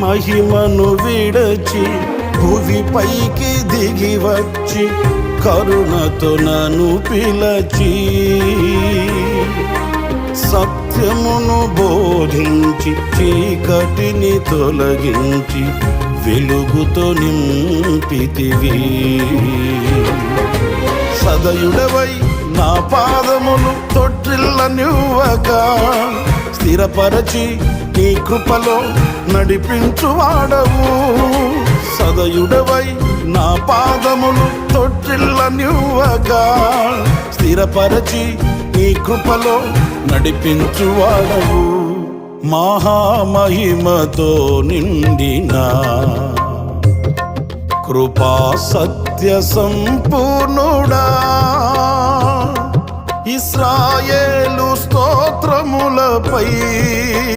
మహిమను విడచి భువిపైకి దిగి వచ్చి కరుణతో నన్ను పిలచి సత్యమును బోధించి చీకటిని తొలగించి వెలుగుతో నింపితివి. సదయుడవై నా పాదములు తొట్టిల్లనివ్వగా స్థిరపరచి నీ కృపలో నడిపించువాడవు. సదయుడవై నా పాదములు తొట్టిల్లనివ్వగా స్థిరపరచి నీ కృపలో నడిపించువాడవు. మహామహిమతో నిండిన కృపా సత్య సంపూర్ణుడా ఇశ్రాయేలు స్తోత్రములపై